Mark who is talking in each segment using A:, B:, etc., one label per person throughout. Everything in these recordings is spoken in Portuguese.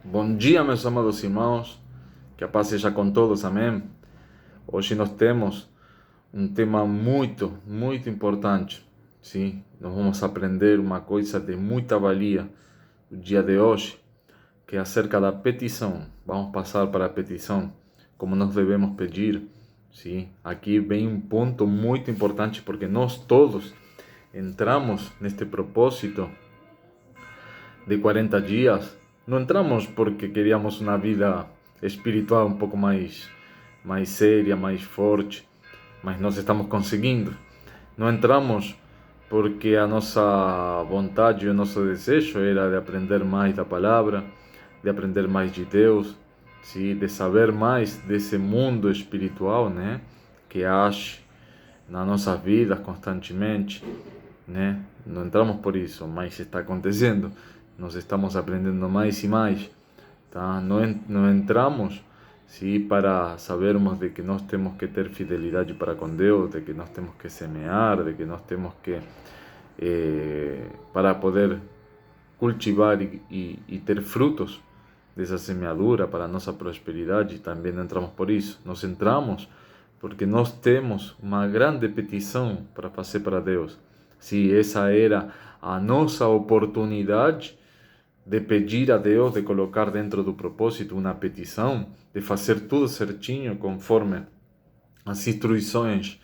A: Bom dia, meus amados irmãos, que a paz seja com todos, amém? Hoje nós temos um tema muito importante, sim? Nós vamos aprender uma coisa de muita valia no dia de hoje, que é acerca da petição. Vamos passar para a petição, como nós devemos pedir, sim? Aqui vem um ponto muito importante, porque nós todos entramos neste propósito de 40 dias, não entramos porque queríamos uma vida espiritual um pouco mais séria, mais forte, mas nós estamos conseguindo. Não entramos porque a nossa vontade e o nosso desejo era de aprender mais da palavra, de aprender mais de Deus, sim, de saber mais desse mundo espiritual, né, que age nas nossas vidas constantemente, né? Não entramos por isso, mas está acontecendo. Nós estamos aprendendo mais e mais, tá? Não entramos sim para sabermos de que nós temos que ter fidelidade para com Deus, de que nós temos que semear, de que nós temos que para poder cultivar e ter frutos dessa semeadura para a nossa prosperidade. Também não entramos por isso. Nós entramos porque nós temos uma grande petição para fazer para Deus. Se essa era a nossa oportunidade de pedir a Deus, de colocar dentro do propósito uma petição, de fazer tudo certinho conforme as instruções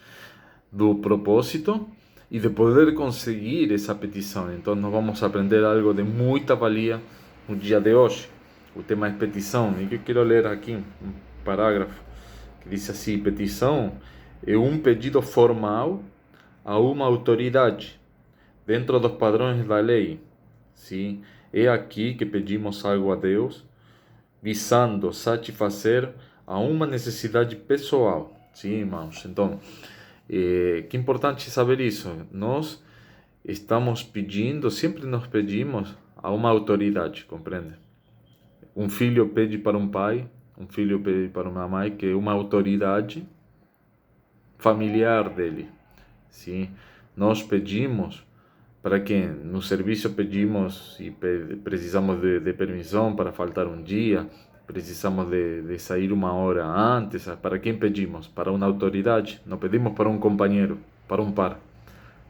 A: do propósito e de poder conseguir essa petição. Então nós vamos aprender algo de muita valia no dia de hoje. O tema é petição, e eu quero ler aqui um parágrafo que diz assim: petição é um pedido formal a uma autoridade dentro dos padrões da lei. Sim, é aqui que pedimos algo a Deus, visando satisfazer a uma necessidade pessoal. Sim, irmãos. Então, que importante saber isso. Nós estamos pedindo, sempre nos pedimos a uma autoridade, compreende? Um filho pede para um pai, um filho pede para uma mãe, que é uma autoridade familiar dele. Sim, nós pedimos para quem? No serviço pedimos e precisamos de permissão para faltar um dia, precisamos de sair uma hora antes. Para quem pedimos? Para uma autoridade. Não pedimos para um companheiro, para um par.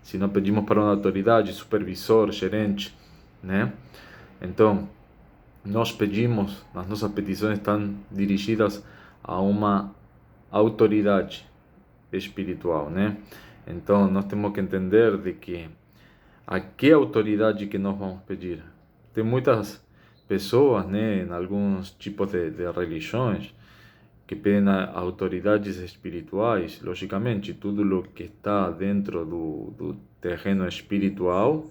A: Se não pedimos para uma autoridade, supervisor, gerente, né? Então, nós pedimos, as nossas petições estão dirigidas a uma autoridade espiritual, né? Então, nós temos que entender de que a que autoridade que nós vamos pedir. Tem muitas pessoas, né, em alguns tipos de religiões, que pedem a autoridades espirituais. Logicamente, tudo o que está dentro do terreno espiritual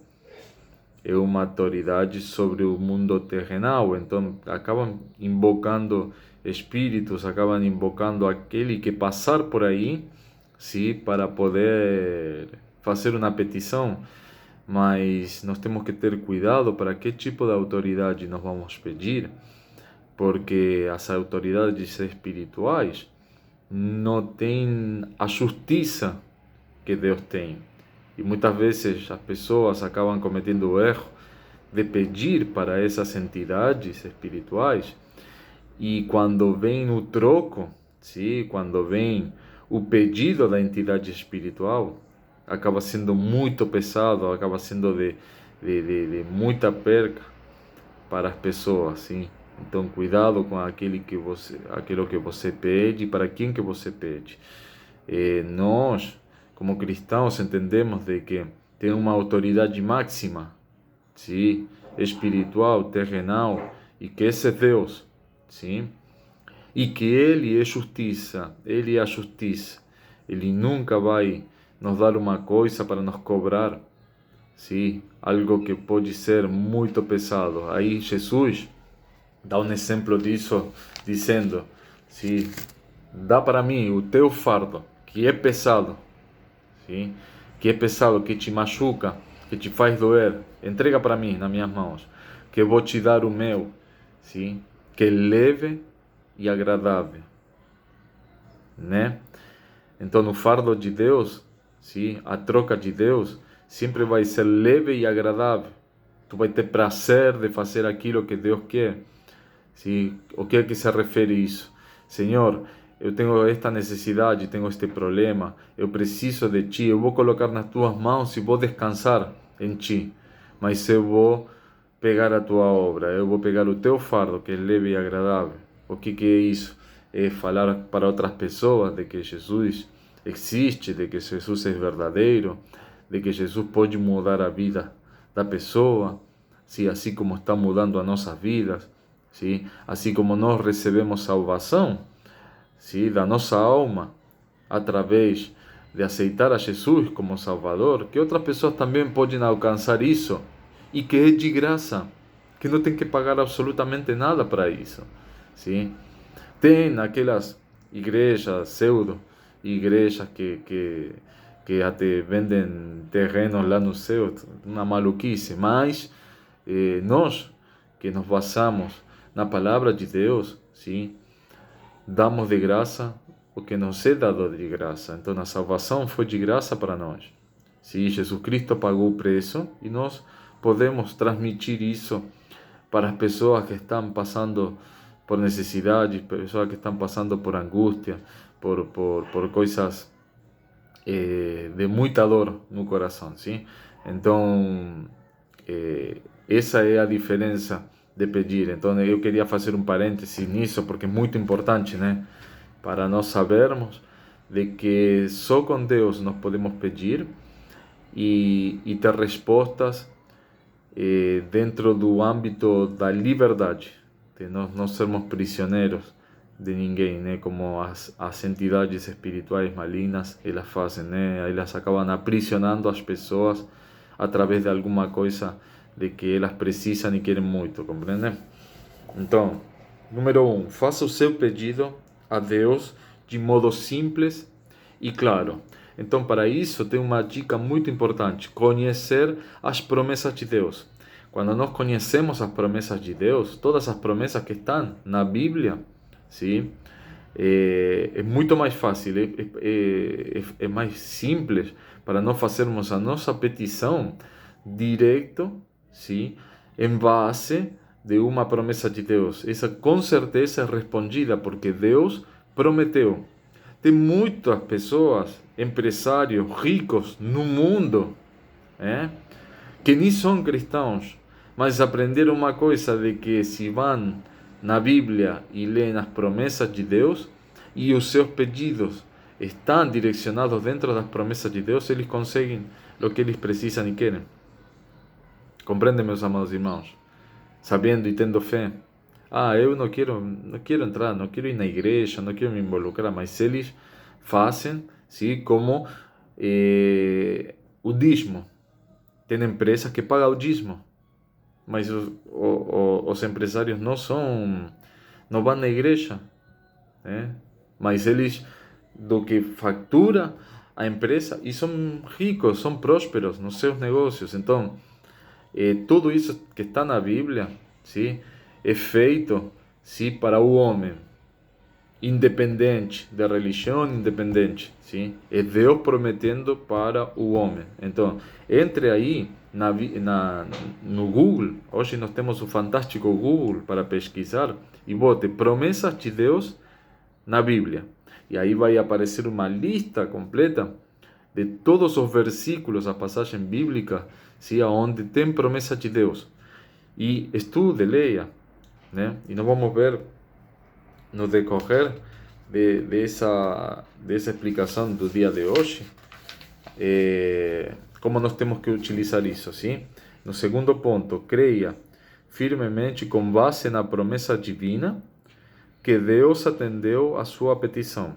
A: é uma autoridade sobre o mundo terrenal. Então, acabam invocando espíritos, acabam invocando aquele que passar por aí, sim, para poder fazer uma petição. Mas nós temos que ter cuidado para que tipo de autoridade nós vamos pedir, porque as autoridades espirituais não têm a justiça que Deus tem. E muitas vezes as pessoas acabam cometendo o erro de pedir para essas entidades espirituais, e quando vem o troco, sim, quando vem o pedido da entidade espiritual, acaba sendo muito pesado, acaba sendo de muita perca para as pessoas, sim. Então, cuidado com aquilo que você pede e para quem que você pede. Nós, como cristãos, entendemos de que tem uma autoridade máxima, sim, espiritual, terrenal, e que esse é Deus, sim, e que Ele é justiça, Ele é a justiça. Ele nunca vai nos dar uma coisa para nos cobrar, sim, algo que pode ser muito pesado. Aí Jesus dá um exemplo disso, dizendo: sim, dá para mim o teu fardo, que é pesado, sim, que é pesado, que te machuca, que te faz doer, entrega para mim, nas minhas mãos, que eu vou te dar o meu, sim, que é leve e agradável, né? Então, no fardo de Deus, sim, a troca de Deus sempre vai ser leve e agradável. Tu vai ter prazer de fazer aquilo que Deus quer, ¿sí? O que é que se refere isso? Senhor, eu tenho esta necessidade, tenho este problema, eu preciso de Ti, eu vou colocar nas Tuas mãos e vou descansar em Ti, mas eu vou pegar a Tua obra, eu vou pegar o Teu fardo, que é leve e agradável. O que é isso? É falar para outras pessoas de que Jesus existe, de que Jesus é verdadeiro, de que Jesus pode mudar a vida da pessoa, ¿sí? Assim como está mudando as nossas vidas, ¿sí? Assim como nós recebemos salvação, ¿sí? Da nossa alma, através de aceitar a Jesus como Salvador, que outras pessoas também podem alcançar isso, e que é de graça, que não tem que pagar absolutamente nada para isso, ¿sí? Tem aquelas igrejas, pseudo-igrejas que até vendem terrenos lá no céu, uma maluquice, mas nós que nos basamos na palavra de Deus, sim, damos de graça o que nos é dado de graça. Então a salvação foi de graça para nós. Sim, Jesus Cristo pagou o preço e nós podemos transmitir isso para as pessoas que estão passando por necessidades, pessoas que estão passando por angústia, por coisas de muita dor no coração, sim? Então, essa é a diferença de pedir. Então, eu queria fazer um parêntese nisso, porque é muito importante, né? Para nós sabermos de que só com Deus nós podemos pedir e ter respostas dentro do âmbito da liberdade, de nós não sermos prisioneiros de ninguém, né? Como as entidades espirituais malignas elas fazem, né? Elas acabam aprisionando as pessoas através de alguma coisa de que elas precisam e querem muito, compreende? Então, número 1, faça o seu pedido a Deus de modo simples e claro. Então, para isso, tem uma dica muito importante: conhecer as promessas de Deus. Quando nós conhecemos as promessas de Deus, todas as promessas que estão na Bíblia, sim, é muito mais fácil, é mais simples para nós fazermos a nossa petição direto, sim, em base de uma promessa de Deus. Essa com certeza é respondida, porque Deus prometeu. Tem muitas pessoas, empresários ricos no mundo, que nem são cristãos, mas aprenderam uma coisa, de que se vão na Bíblia e leem as promessas de Deus e os seus pedidos estão direcionados dentro das promessas de Deus, eles conseguem o que eles precisam e querem. Compreendem, meus amados irmãos? Sabendo e tendo fé. Eu não quero entrar, não quero ir na igreja, não quero me involucrar, mas eles fazem, sim, como o dízimo. Tem empresas que pagam o dízimo, mas os empresários não vão na igreja, né? Mas eles, do que fatura a empresa, e são ricos, são prósperos nos seus negócios. Então, tudo isso que está na Bíblia, sim, é feito, sim, para o homem, independente da religião, independente, sim? É Deus prometendo para o homem. Então, entre aí no Google. Hoje nós temos o fantástico Google para pesquisar e bote promessas de Deus na Bíblia. E aí vai aparecer uma lista completa de todos os versículos, a passagem bíblica, sim, onde tem promessa de Deus. E estude, leia, né? E nós vamos ver no decorrer dessa explicação do dia de hoje, como nós temos que utilizar isso, sim? No segundo ponto, creia firmemente com base na promessa divina que Deus atendeu a sua petição.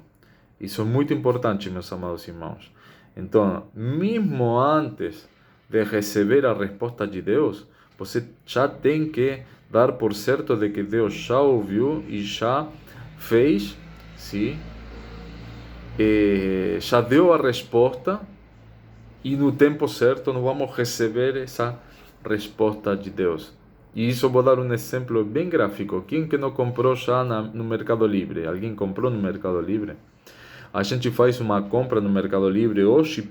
A: Isso é muito importante, meus amados irmãos. Então, mesmo antes de receber a resposta de Deus, você já tem que dar por certo de que Deus já ouviu e já fez, sim? Já deu a resposta, e no tempo certo nós vamos receber essa resposta de Deus. E isso, vou dar um exemplo bem gráfico. Quem que não comprou já no Mercado Livre? Alguém comprou no Mercado Livre? A gente faz uma compra no Mercado Livre hoje,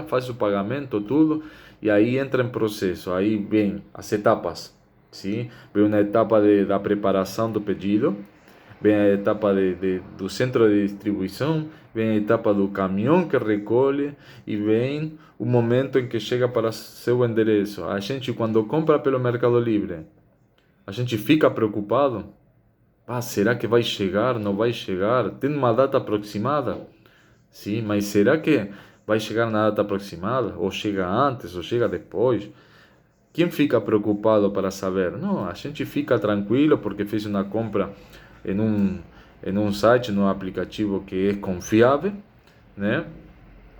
A: faz o pagamento, tudo, e aí entra em processo. Aí vem as etapas, sim? Vem uma etapa da preparação do pedido, vem a etapa do centro de distribuição, vem a etapa do caminhão que recolhe e vem o momento em que chega para seu endereço. A gente, quando compra pelo Mercado Livre, a gente fica preocupado. Ah, será que vai chegar? Não vai chegar? Tem uma data aproximada? Sim, mas será que vai chegar na data aproximada? Ou chega antes, ou chega depois? Quem fica preocupado para saber? Não, a gente fica tranquilo porque fez uma compra em um site, num aplicativo que é confiável, né?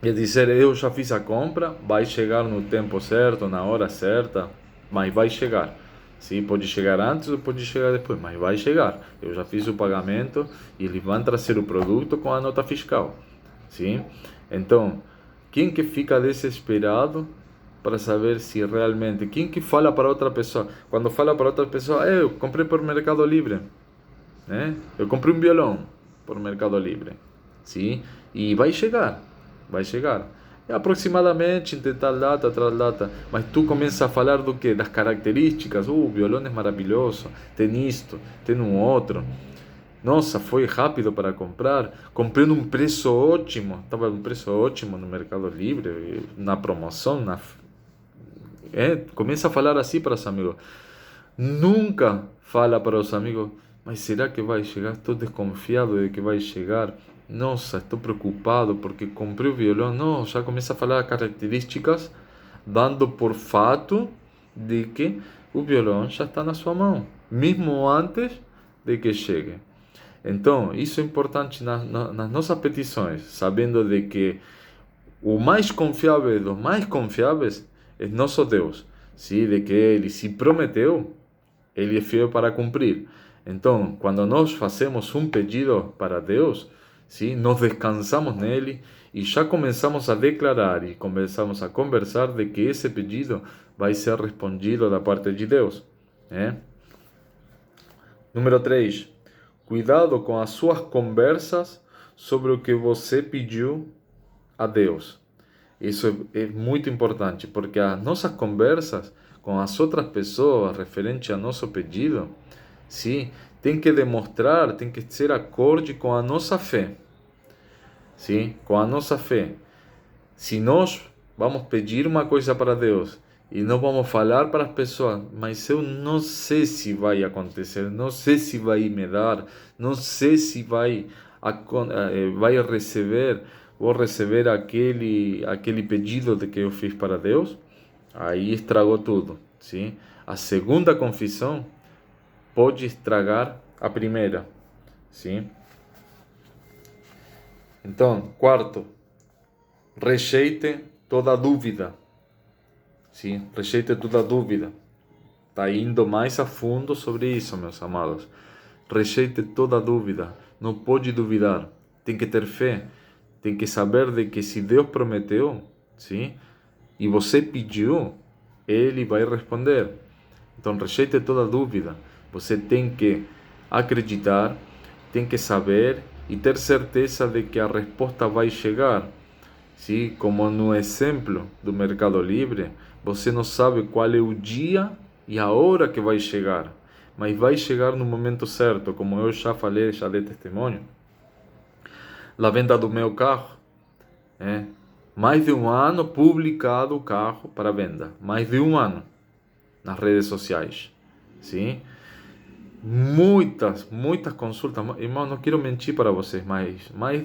A: E dizer, eu já fiz a compra, vai chegar no tempo certo, na hora certa, mas vai chegar. Sim, pode chegar antes ou pode chegar depois, mas vai chegar. Eu já fiz o pagamento e eles vão trazer o produto com a nota fiscal. Sim? Então, quem que fica desesperado para saber se realmente... Quem que fala para outra pessoa? Quando fala para outra pessoa, eu comprei por Mercado Livre, né? Eu comprei um violão por Mercado Livre. Sim? E vai chegar. Vai chegar. É aproximadamente entre tal data, mas tu começa a falar do que? Das características. O violão é maravilhoso, tem isto, tem um outro. Nossa, foi rápido para comprar. Comprei num preço ótimo. Estava num preço ótimo no Mercado Livre, na promoção. Começa a falar assim para os amigos. Nunca fala para os amigos, mas será que vai chegar? Estou desconfiado de que vai chegar. Nossa, estou preocupado porque comprei o violão. Não, já começa a falar características, dando por fato de que o violão já está na sua mão, mesmo antes de que chegue. Então, isso é importante nas nossas petições, sabendo de que o mais confiável dos mais confiáveis é nosso Deus. Sim, de que Ele se prometeu, Ele é fiel para cumprir. Então, quando nós fazemos um pedido para Deus, sim, nós descansamos nele e já começamos a declarar e começamos a conversar de que esse pedido vai ser respondido da parte de Deus, né? Número 3. Cuidado com as suas conversas sobre o que você pediu a Deus. Isso é muito importante, porque as nossas conversas com as outras pessoas referente ao nosso pedido, sim, tem que demonstrar, tem que ser acorde com a nossa fé. Sim, com a nossa fé. Se nós vamos pedir uma coisa para Deus e não vamos falar para as pessoas, mas eu não sei se vai acontecer, não sei se vai me dar, não sei se vai receber, vou receber aquele pedido de que eu fiz para Deus, aí estragou tudo, sim? A segunda confissão pode estragar a primeira, sim? Então, quarto, rejeite toda dúvida. Sim, rejeite toda dúvida. Está indo mais a fundo sobre isso, meus amados. Rejeite toda dúvida. Não pode duvidar. Tem que ter fé. Tem que saber de que se Deus prometeu, sim, e você pediu, Ele vai responder. Então, rejeite toda dúvida. Você tem que acreditar, tem que saber e ter certeza de que a resposta vai chegar. Sim, como no exemplo do Mercado Livre, você não sabe qual é o dia e a hora que vai chegar, mas vai chegar no momento certo, como eu já falei, já dei testemunho. Na venda do meu carro, mais de um ano publicado o carro para venda, mais de um ano nas redes sociais, sim? Muitas consultas, irmão, não quero mentir para vocês, mas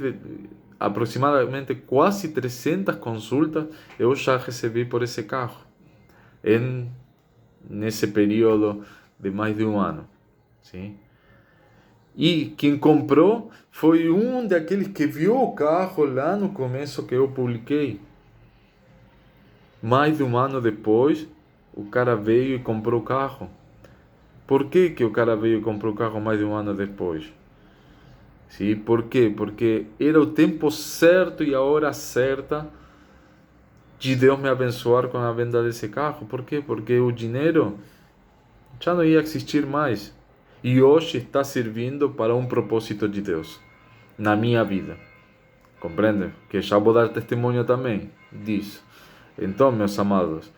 A: aproximadamente quase 300 consultas eu já recebi por esse carro, nesse período de mais de um ano, sim? E quem comprou foi um daqueles que viu o carro lá no começo que eu publiquei. Mais de um ano depois, o cara veio e comprou o carro. Por que o cara veio e comprou o carro mais de um ano depois? Sim, por quê? Porque era o tempo certo e a hora certa de Deus me abençoar com a venda desse carro. Por quê? Porque o dinheiro já não ia existir mais. E hoje está servindo para um propósito de Deus na minha vida. Compreende? Que já vou dar testemunho também disso. Então, meus amados,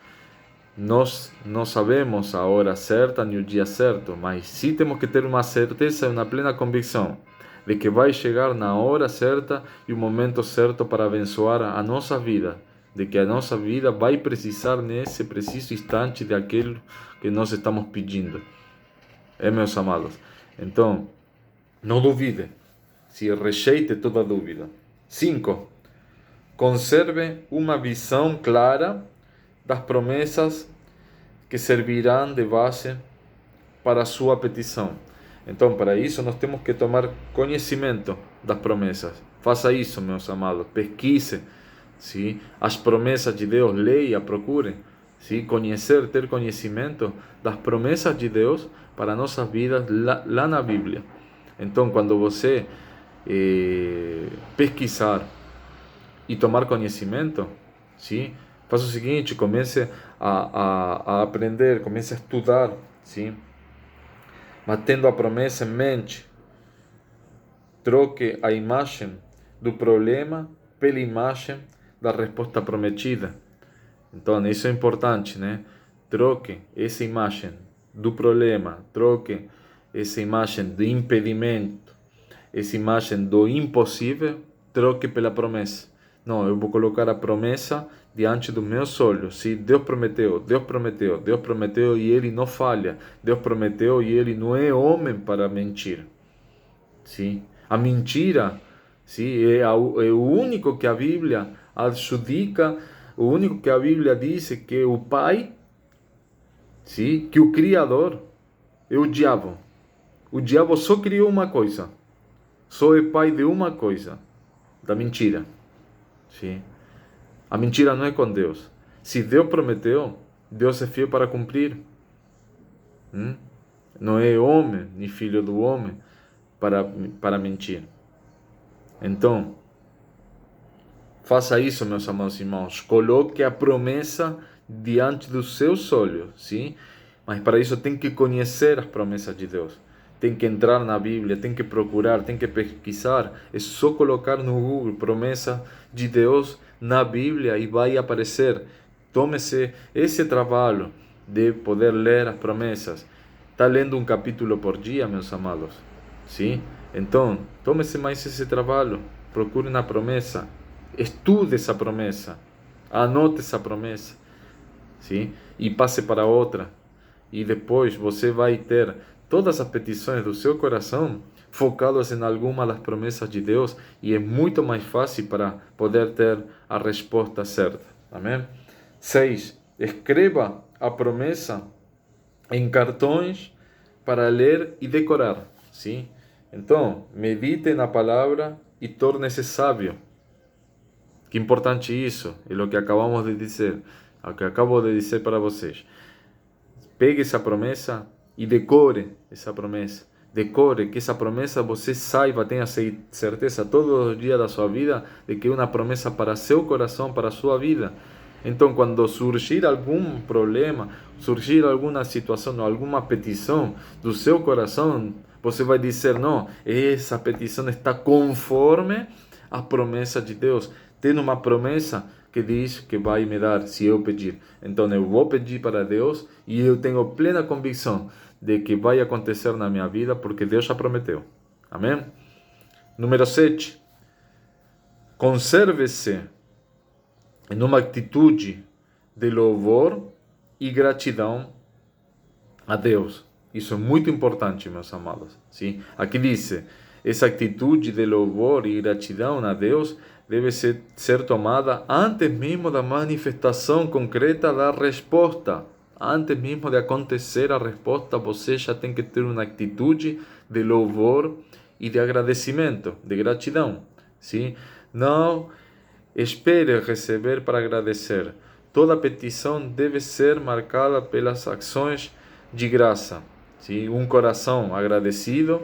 A: nós não sabemos a hora certa nem o dia certo, mas sim temos que ter uma certeza e uma plena convicção de que vai chegar na hora certa e o momento certo para abençoar a nossa vida, de que a nossa vida vai precisar nesse preciso instante daquilo que nós estamos pedindo. Meus amados? Então, não duvide, se rejeite toda dúvida. 5. Conserve uma visão clara das promessas que servirão de base para a sua petição. Então, para isso, nós temos que tomar conhecimento das promessas. Faça isso, meus amados. Pesquise, sim, as promessas de Deus. Leia, procure, sim, conhecer, ter conhecimento das promessas de Deus para nossas vidas lá na Bíblia. Então, quando você pesquisar e tomar conhecimento, sim, faça o seguinte: comece a aprender, comece a estudar, sim, mantendo a promessa em mente. Troque a imagem do problema pela imagem da resposta prometida. Então, isso é importante, né? Troque essa imagem do problema, troque essa imagem do impedimento, essa imagem do impossível, troque pela promessa. Não, eu vou colocar a promessa diante dos meus olhos. Se Deus prometeu, Deus prometeu, Deus prometeu e Ele não falha. Deus prometeu e Ele não é homem para mentir. Sim? A mentira, sim, é o único que a Bíblia adjudica, o único que a Bíblia diz que é o Pai, sim, que o Criador é o diabo. O diabo só criou uma coisa, só é pai de uma coisa, da mentira. Sim? A mentira não é com Deus. Se Deus prometeu, Deus é fiel para cumprir. Não é homem, nem filho do homem, para mentir. Então, faça isso, meus amados irmãos. Coloque a promessa diante dos seus olhos, sim? Mas para isso tem que conhecer as promessas de Deus. Tem que entrar na Bíblia, tem que procurar, tem que pesquisar. É só colocar no Google promessa de Deus na Bíblia e vai aparecer. Tome-se esse trabalho de poder ler as promessas. Está lendo um capítulo por dia, meus amados? Sim? Então, tome-se mais esse trabalho. Procure na promessa. Estude essa promessa. Anote essa promessa. Sim? E passe para outra. E depois você vai ter todas as petições do seu coração focadas em alguma das promessas de Deus, e é muito mais fácil para poder ter a resposta certa. Amém? 6. Escreva a promessa em cartões para ler e decorar. Sim? Então, medite na palavra e torne-se sábio. Que importante isso, é o que acabamos de dizer, o que acabo de dizer para vocês. Pegue essa promessa e decore essa promessa. Decore que essa promessa você saiba, tenha certeza todos os dias da sua vida de que é uma promessa para seu coração, para a sua vida. Então, quando surgir algum problema, surgir alguma situação ou alguma petição do seu coração, você vai dizer: não, essa petição está conforme a promessa de Deus. Tem uma promessa que diz que vai me dar se eu pedir. Então eu vou pedir para Deus e eu tenho plena convicção de que vai acontecer na minha vida porque Deus já prometeu. Amém? Número 7. Conserve-se em uma atitude de louvor e gratidão a Deus. Isso é muito importante, meus amados. Sim? Aqui diz: essa atitude de louvor e gratidão a Deus deve ser tomada antes mesmo da manifestação concreta da resposta. Antes mesmo de acontecer a resposta, você já tem que ter uma atitude de louvor e de agradecimento, de gratidão. Sim? Não espere receber para agradecer. Toda petição deve ser marcada pelas ações de graça. Sim? Um coração agradecido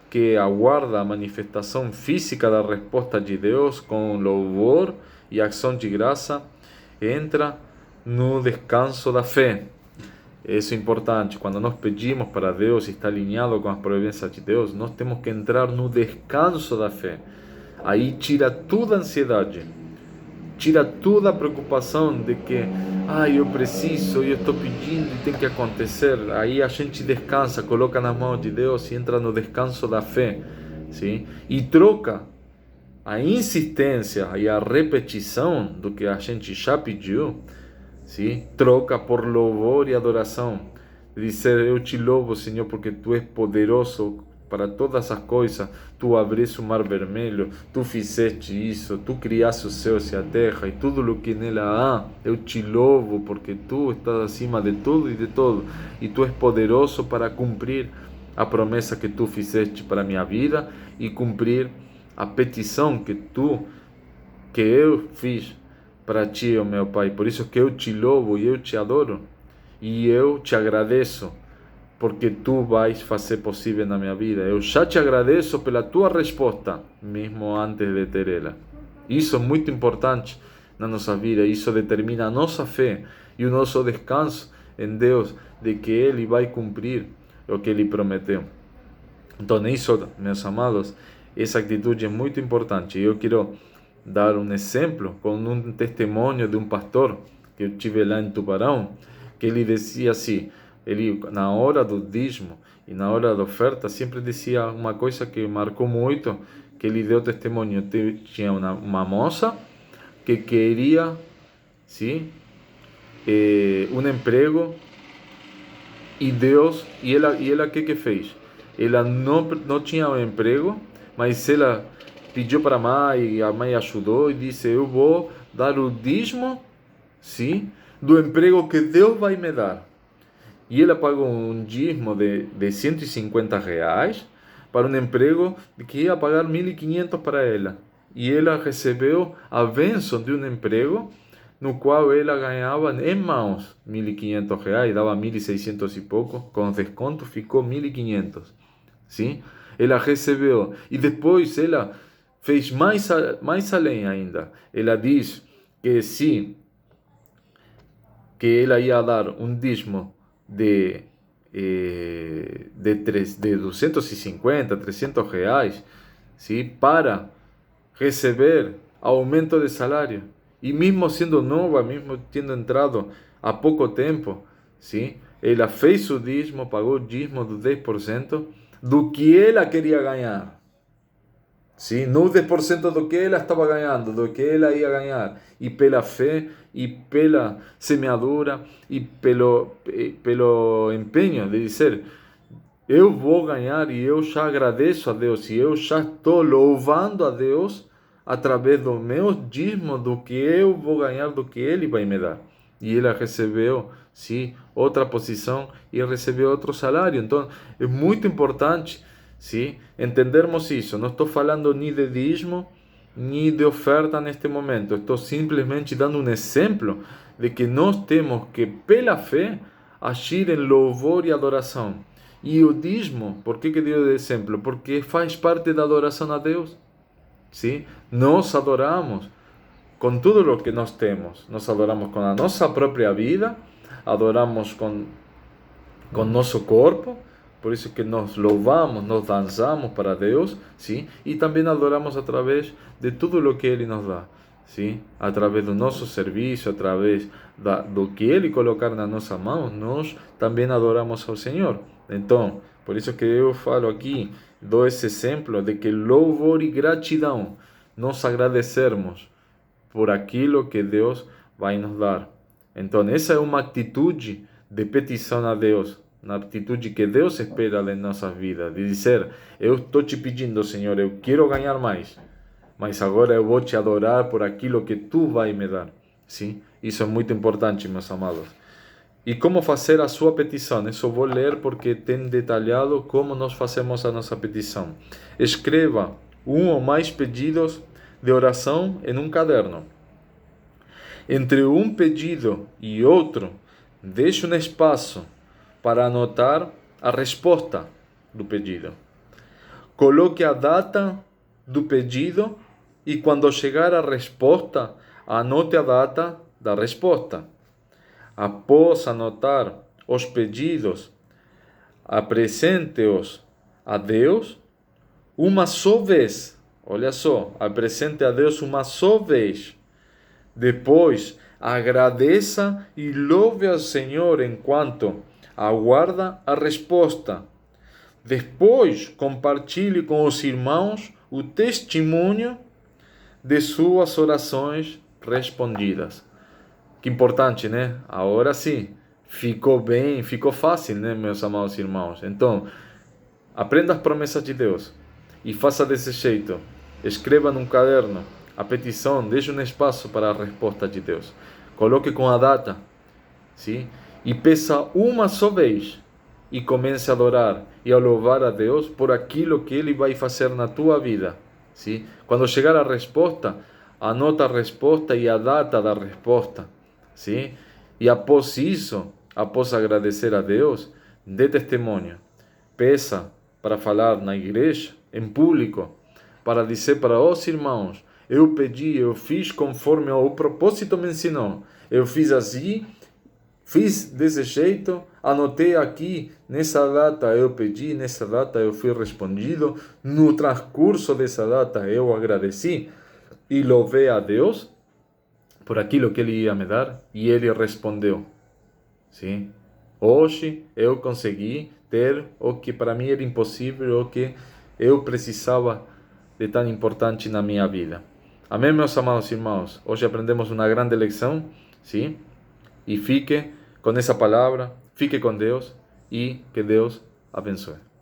A: que aguarda a manifestação física da resposta de Deus com louvor e ação de graça, entra no descanso da fé. Isso é importante. Quando nós pedimos para Deus e está alinhado com as providências de Deus, nós temos que entrar no descanso da fé. Aí tira toda a ansiedade, tira toda a preocupação de que, eu preciso, eu estou pedindo e tem que acontecer. Aí a gente descansa, coloca nas mãos de Deus e entra no descanso da fé, sim? E troca a insistência e a repetição do que a gente já pediu, sim? Troca por louvor e adoração. Dizer, eu te louvo, Senhor, porque tu és poderoso para todas as coisas. Tu abriste o mar vermelho, tu fizeste isso, tu criaste os céus e a terra e tudo o que nela há. Eu te louvo porque tu estás acima de tudo e de todo, e tu és poderoso para cumprir a promessa que tu fizeste para a minha vida e cumprir a petição que eu fiz para ti, oh meu Pai. Por isso que eu te louvo e eu te adoro e eu te agradeço, porque tu vais fazer possível na minha vida. Eu já te agradeço pela tua resposta, mesmo antes de ter ela. Isso é muito importante na nossa vida. Isso determina a nossa fé e o nosso descanso em Deus, de que Ele vai cumprir o que Ele prometeu. Então, isso, meus amados, essa atitude é muito importante. Eu quero dar um exemplo com um testemunho de um pastor que eu tive lá em Tubarão, que ele dizia assim, ele na hora do dízimo e na hora da oferta sempre dizia uma coisa que marcou muito, que ele deu testemunho. Tinha uma moça que queria, sim, um emprego, e Deus, e ela que fez? Ela não tinha um emprego, mas ela pediu para a mãe, e a mãe ajudou e disse, eu vou dar o dízimo, sim, do emprego que Deus vai me dar. E ela pagou um dízimo de 150 reais para um emprego que ia pagar 1.500 para ela. E ela recebeu a bênção de um emprego no qual ela ganhava em mãos 1.500 reais, dava 1.600 e pouco, com desconto ficou 1.500. Sim? Ela recebeu, e depois ela fez mais além ainda. Ela diz que sim, que ela ia dar um dízimo de 250, 300 reais, sim, para receber aumento de salário. E mesmo sendo nova, mesmo tendo entrado há pouco tempo, sim, ela fez o dízimo, pagou o dízimo do 10% do que ela queria ganhar. Sim, não 10% do que ela estava ganhando, do que ela ia ganhar. E pela fé, e pela semeadura, e pelo empenho de dizer, eu vou ganhar e eu já agradeço a Deus, e eu já estou louvando a Deus através do meu dízimo, do que eu vou ganhar, do que Ele vai me dar. E ela recebeu, sim, outra posição e recebeu outro salário. Então, é muito importante, sim, entendermos isso. Não estou falando nem de dízimo, nem de oferta neste momento. Estou simplesmente dando um exemplo de que nós temos que, pela fé, agir em louvor e adoração. E o dízimo, por que deu de exemplo? Porque faz parte da adoração a Deus. Sim? Nós adoramos com tudo o que nós temos. Nós adoramos com a nossa própria vida, adoramos com nosso corpo, por isso que nós louvamos, nós dançamos para Deus, sim? E também adoramos através de tudo o que Ele nos dá, sim? Através do nosso serviço, através do que Ele colocar na nossa mão, nós também adoramos ao Senhor. Então, por isso que eu falo aqui, dou esse exemplo de que louvor e gratidão, nós agradecermos por aquilo que Deus vai nos dar. Então, essa é uma atitude de petição a Deus, na atitude que Deus espera de nossas vidas, de dizer, eu estou te pedindo, Senhor, eu quero ganhar mais, mas agora eu vou te adorar por aquilo que tu vai me dar. Sim? Isso é muito importante, meus amados. E como fazer a sua petição? Isso eu vou ler porque tem detalhado como nós fazemos a nossa petição. Escreva um ou mais pedidos de oração em um caderno. Entre um pedido e outro, deixe um espaço para anotar a resposta do pedido. Coloque a data do pedido e quando chegar a resposta, anote a data da resposta. Após anotar os pedidos, apresente-os a Deus uma só vez. Olha só, apresente a Deus uma só vez. Depois, agradeça e louve ao Senhor enquanto aguarda a resposta. Depois, compartilhe com os irmãos o testemunho de suas orações respondidas. Que importante, né? Agora sim, ficou bem, ficou fácil, né, meus amados irmãos? Então, aprenda as promessas de Deus e faça desse jeito. Escreva num caderno a petição, deixe um espaço para a resposta de Deus. Coloque com a data, sim? E peça uma só vez. E comece a adorar e a louvar a Deus por aquilo que Ele vai fazer na tua vida. Sim? Quando chegar a resposta, anota a resposta e a data da resposta. Sim? E após isso, após agradecer a Deus, dê testemunho. Peça para falar na igreja, em público, para dizer para os irmãos: eu pedi, eu fiz conforme o propósito me ensinou. Eu fiz assim, fiz desse jeito, anotei aqui, nessa data eu pedi, nessa data eu fui respondido, no transcurso dessa data eu agradeci e louvei a Deus por aquilo que Ele ia me dar, e Ele respondeu. Sim? Hoje eu consegui ter o que para mim era impossível, o que eu precisava de tão importante na minha vida. Amém, meus amados irmãos? Hoje aprendemos uma grande lição, sim? E fique com essa palavra, fique com Deus e que Deus abençoe.